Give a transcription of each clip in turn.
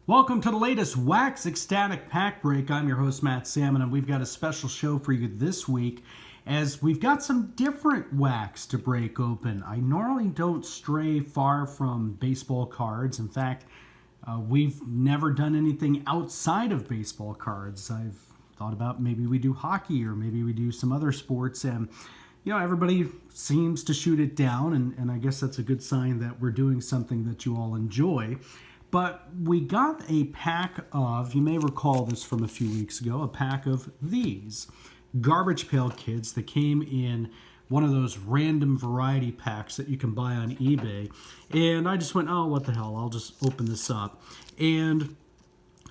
Welcome to the latest Wax Ecstatic Pack Break. I'm your host, Matt Sammon, and we've got a special show for you this week as we've got some different wax to break open. I normally don't stray far from baseball cards. In fact, we've never done anything outside of baseball cards. I've thought about maybe we do hockey or maybe we do some other sports, and everybody seems to shoot it down, and I guess that's a good sign that we're doing something that you all enjoy. But we got a pack of, you may recall this from a few weeks ago, a pack of these Garbage Pail Kids that came in one of those random variety packs that you can buy on eBay. And I just went, oh, what the hell, I'll just open this up. And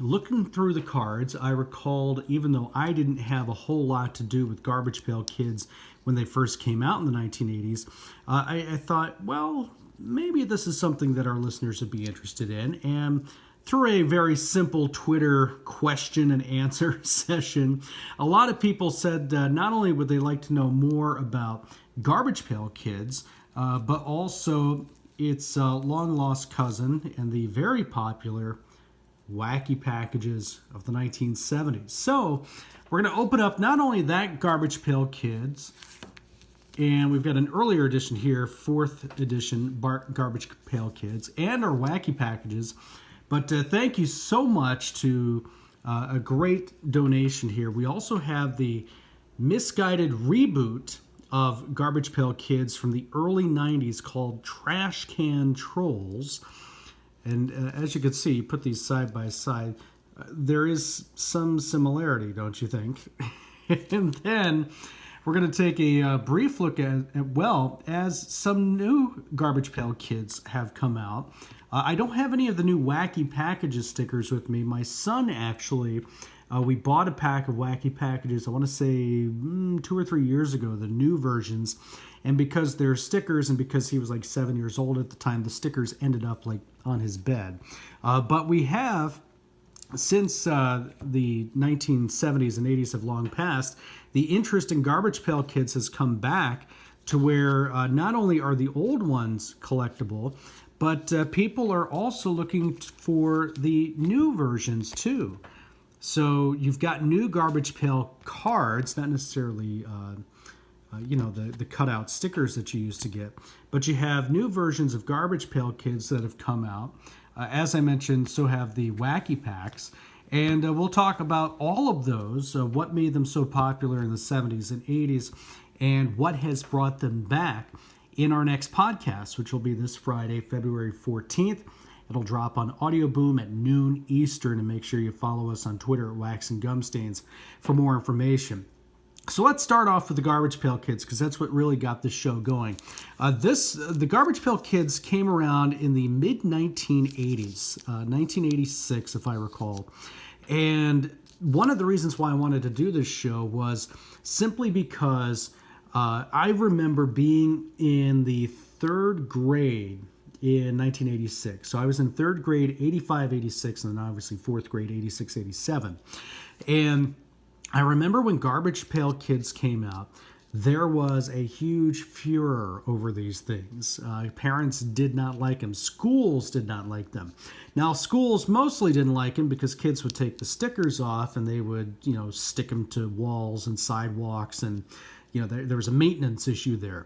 looking through the cards, I recalled, even though I didn't have a whole lot to do with Garbage Pail Kids when they first came out in the 1980s, I thought, well, maybe this is something that our listeners would be interested in. And through a very simple Twitter question and answer session, a lot of people said not only would they like to know more about Garbage Pail Kids, but also its long lost cousin and the very popular Wacky Packages of the 1970s. So we're going to open up not only that Garbage Pail Kids, and we've got an earlier edition here, 4th edition Garbage Pail Kids, and our Wacky Packages. But thank you so much to a great donation here. We also have the misguided reboot of Garbage Pail Kids from the early 90s called Trash Can Trolls. And as you can see, you put these side by side, there is some similarity, don't you think? And then we're going to take a brief look at, well, as some new Garbage Pail Kids have come out. I don't have any of the new Wacky Packages stickers with me. My son actually, we bought a pack of Wacky Packages, I want to say 2 or 3 years ago, the new versions. And because they're stickers and because he was like 7 years old at the time, the stickers ended up like on his bed. But we have, since the 1970s and 80s have long passed, the interest in Garbage Pail Kids has come back to where not only are the old ones collectible, but people are also looking for the new versions too. So you've got new Garbage Pail cards, not necessarily the cutout stickers that you used to get, but you have new versions of Garbage Pail Kids that have come out. As I mentioned, so have the Wacky Packs. And we'll talk about all of those, what made them so popular in the 70s and 80s, and what has brought them back in our next podcast, which will be this Friday, February 14th. It'll drop on Audio Boom at noon Eastern, and make sure you follow us on Twitter at Wax and Gumstains for more information. So let's start off with the Garbage Pail Kids, because that's what really got this show going. The Garbage Pail Kids came around in the mid-1980s, 1986 if I recall. And one of the reasons why I wanted to do this show was simply because I remember being in the 3rd grade in 1986. So I was in 3rd grade, 85, 86, and then obviously 4th grade, 86, 87. And I remember when Garbage Pail Kids came out, there was a huge furor over these things. Parents did not like them. Schools did not like them. Now, schools mostly didn't like them because kids would take the stickers off and they would, stick them to walls and sidewalks, and, there was a maintenance issue there.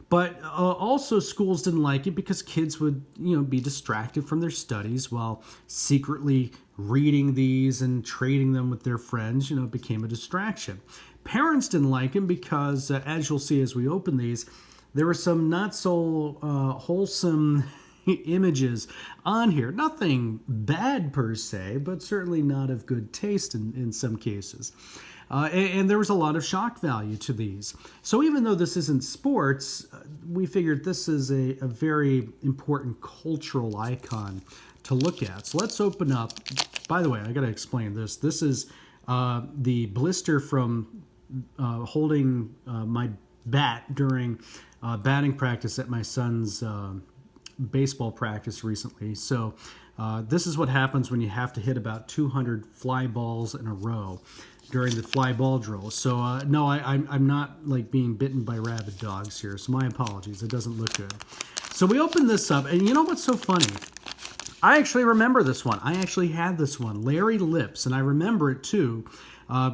But also schools didn't like it because kids would, be distracted from their studies while secretly reading these and trading them with their friends. It became a distraction. Parents didn't like him because, as you'll see as we open these, there were some not so wholesome images on here. Nothing bad per se, but certainly not of good taste in some cases. And there was a lot of shock value to these. So even though this isn't sports, we figured this is a very important cultural icon to look at. So let's open up. By the way, I got to explain this. This is the blister from holding my bat during batting practice at my son's baseball practice recently. So this is what happens when you have to hit about 200 fly balls in a row during the fly ball drill. So no, I'm not like being bitten by rabid dogs here. So my apologies. It doesn't look good. So we open this up, and you know what's so funny? I actually remember this one. I actually had this one, Larry Lips, and I remember it too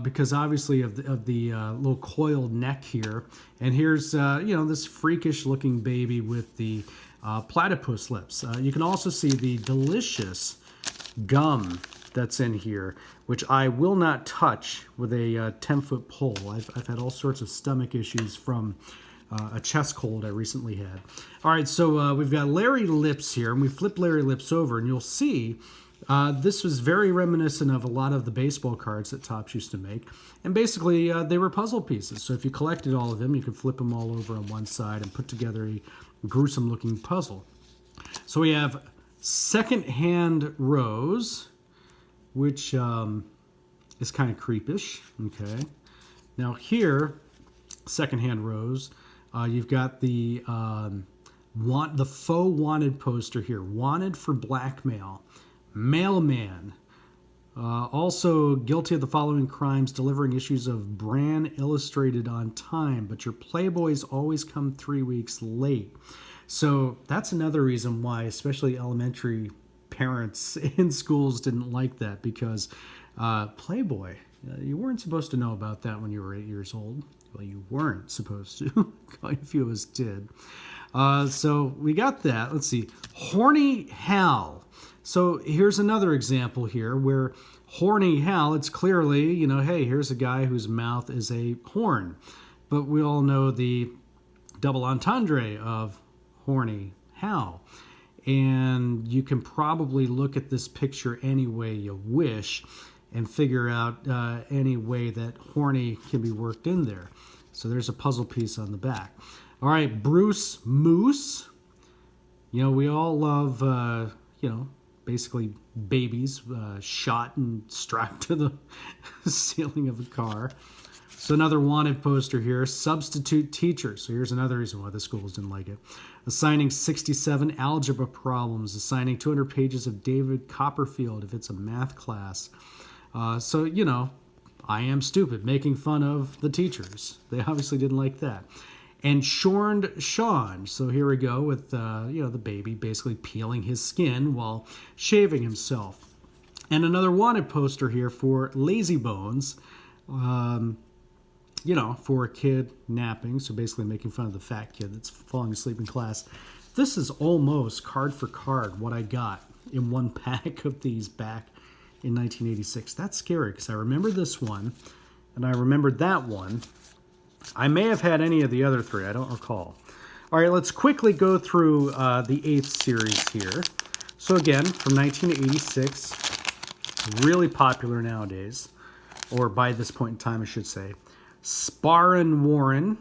because obviously of the little coiled neck here. And here's this freakish looking baby with the platypus lips. You can also see the delicious gum that's in here, which I will not touch with a 10-foot pole. I've had all sorts of stomach issues from a chest cold I recently had. All right, so we've got Larry Lips here, and we flip Larry Lips over, and you'll see this was very reminiscent of a lot of the baseball cards that Topps used to make. And basically, they were puzzle pieces. So if you collected all of them, you could flip them all over on one side and put together a gruesome-looking puzzle. So we have Second-Hand Rose, which is kind of creepish. Okay. Now here, Second-Hand Rose, you've got the faux wanted poster here. Wanted for blackmail. Mailman. Also guilty of the following crimes: delivering issues of Bran Illustrated on time, but your Playboys always come 3 weeks late. So that's another reason why, especially elementary parents in schools didn't like that, because Playboy, you weren't supposed to know about that when you were 8 years old. Well, you weren't supposed to. Quite a few of us did. So we got that. Let's see. Horny Hal. So here's another example here where Horny Hal, it's clearly, hey, here's a guy whose mouth is a horn. But we all know the double entendre of Horny Hal. And you can probably look at this picture any way you wish and figure out any way that horny can be worked in there. So there's a puzzle piece on the back. All right, Bruce Moose. We all love, basically babies shot and strapped to the ceiling of a car. So another wanted poster here, substitute teacher. So here's another reason why the schools didn't like it. Assigning 67 algebra problems, assigning 200 pages of David Copperfield if it's a math class. So, I am stupid, making fun of the teachers. They obviously didn't like that. And Shorned Sean. So here we go with, the baby basically peeling his skin while shaving himself. And another wanted poster here for Lazy Bones, for a kid napping. So basically making fun of the fat kid that's falling asleep in class. This is almost card for card what I got in one pack of these back in 1986. That's scary because I remember this one and I remembered that one. I may have had any of the other three. I don't recall. All right, let's quickly go through the 8th series here. So again, from 1986, really popular nowadays, or by this point in time, I should say. Sparrin' Warren.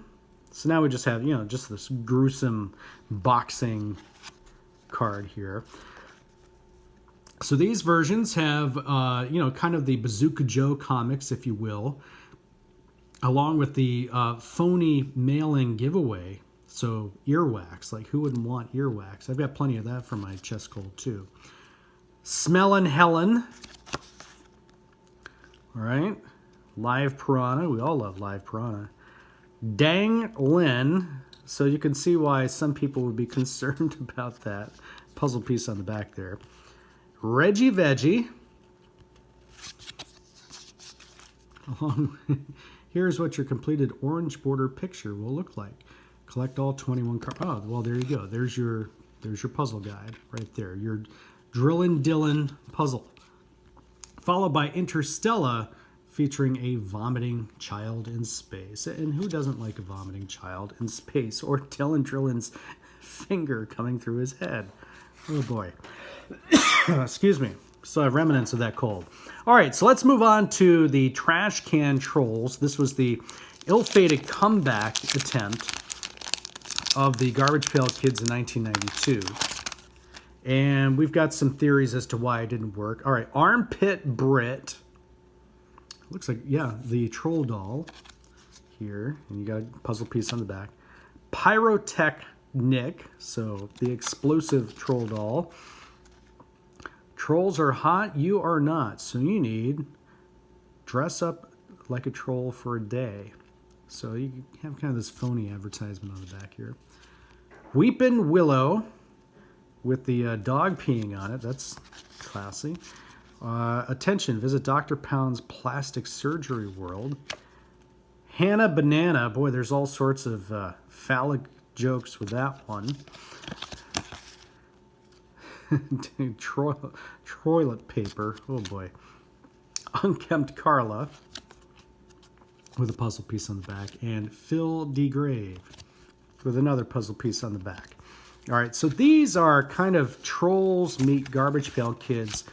So now we just have, just this gruesome boxing card here. So these versions have, kind of the Bazooka Joe comics, if you will, along with the phony mailing giveaway. So earwax, like who wouldn't want earwax? I've got plenty of that for my chest cold too. Smellin' Helen. All right. Live Piranha. We all love Live Piranha. Dang Lin. So you can see why some people would be concerned about that puzzle piece on the back there. Reggie Veggie. Here's what your completed orange border picture will look like. Collect all 21 cards. Oh, well, there you go. There's your puzzle guide right there. Your Drillin' Dillin' puzzle. Followed by Interstella, featuring a vomiting child in space. And who doesn't like a vomiting child in space? Or Dylan Drillin's finger coming through his head. Oh boy. Excuse me. So I have remnants of that cold. All right, so let's move on to the Trash Can Trolls. This was the ill-fated comeback attempt of the Garbage Pail Kids in 1992. And we've got some theories as to why it didn't work. All right, Armpit Brit. Looks like, yeah, the troll doll here. And you got a puzzle piece on the back. Pyrotech Nick, so the explosive troll doll. Trolls are hot, you are not. So you need dress up like a troll for a day. So you have kind of this phony advertisement on the back here. Weepin' Willow. with the dog peeing on it. That's classy. Attention, visit Dr. Pound's plastic surgery world. Hannah Banana. Boy, there's all sorts of phallic jokes with that one. Toilet paper. Oh boy. Unkempt Carla with a puzzle piece on the back. And Phil DeGrave with another puzzle piece on the back. All right, so these are kind of Trolls meet Garbage Pail Kids.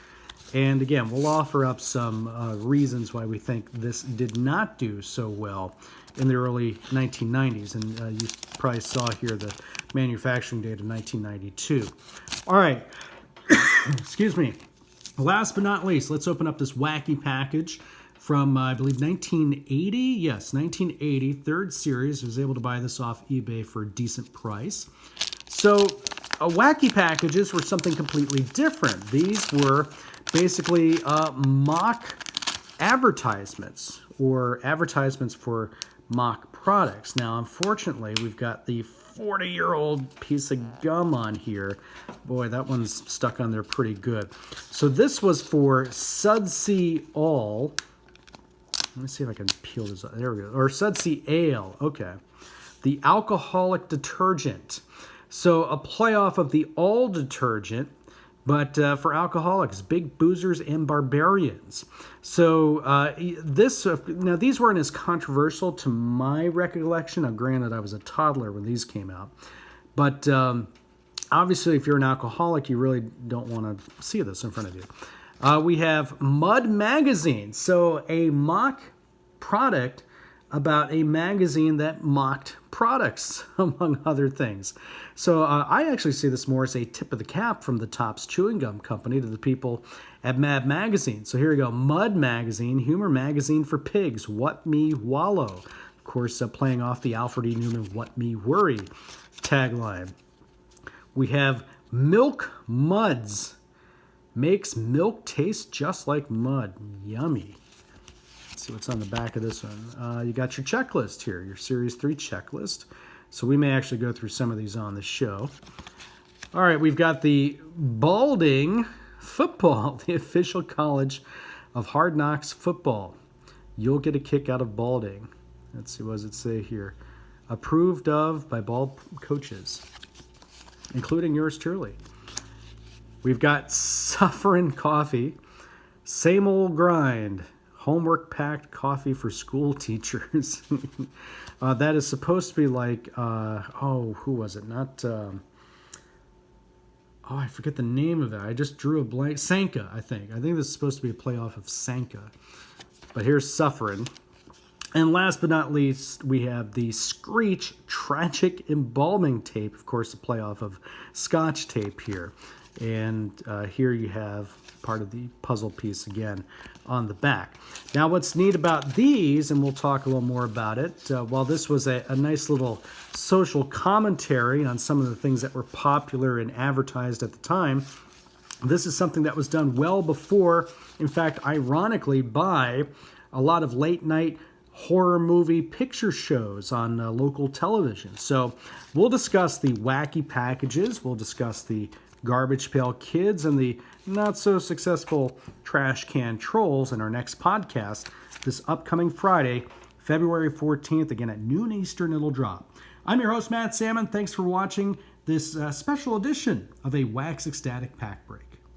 And again, we'll offer up some reasons why we think this did not do so well in the early 1990s. And you probably saw here the manufacturing date of 1992. All right, excuse me. Last but not least, let's open up this wacky package from, I believe, 1980. Yes, 1980, third series. I was able to buy this off eBay for a decent price. So wacky packages were something completely different. These were basically mock advertisements or advertisements for mock products. Now, unfortunately, we've got the 40-year-old piece of gum on here. Boy, that one's stuck on there pretty good. So this was for Sudsea All. Let me see if I can peel this up. There we go. Or Sudsea Ale. Okay. The alcoholic detergent. So a playoff of the all detergent, but for alcoholics, big boozers and barbarians. So now these weren't as controversial to my recollection. Now, granted, I was a toddler when these came out, but obviously, if you're an alcoholic, you really don't want to see this in front of you. We have Mud Magazine, so a mock product about a magazine that mocked products, among other things. So I actually see this more as a tip of the cap from the Topps Chewing Gum Company to the people at Mad Magazine. So here we go, Mud Magazine, humor magazine for pigs, what me wallow. Of course, playing off the Alfred E. Newman what me worry tagline. We have Milk Muds, makes milk taste just like mud. Yummy. See what's on the back of this one. You got your checklist here, your Series 3 checklist. So we may actually go through some of these on the show. All right, we've got the Balding Football, the official college of Hard Knocks football. You'll get a kick out of balding. Let's see, what does it say here? Approved of by bald coaches, including yours truly. We've got Suffering Coffee, Same Old Grind, homework-packed coffee for school teachers. That is supposed to be like, who was it? Not, I forget the name of it. I just drew a blank. Sanka, I think. I think this is supposed to be a playoff of Sanka. But here's Suffering. And last but not least, we have the Screech Tragic Embalming Tape. Of course, a playoff of Scotch Tape here. And here you have part of the puzzle piece again on the back. Now, what's neat about these, and we'll talk a little more about it, while this was a nice little social commentary on some of the things that were popular and advertised at the time, this is something that was done well before, in fact, ironically, by a lot of late-night horror movie picture shows on local television. So we'll discuss the wacky packages, we'll discuss the Garbage Pail Kids, and the not-so-successful Trash Can Trolls in our next podcast this upcoming Friday, February 14th, again at noon Eastern, it'll drop. I'm your host, Matt Sammon. Thanks for watching this special edition of a Wax Ecstatic Pack Break.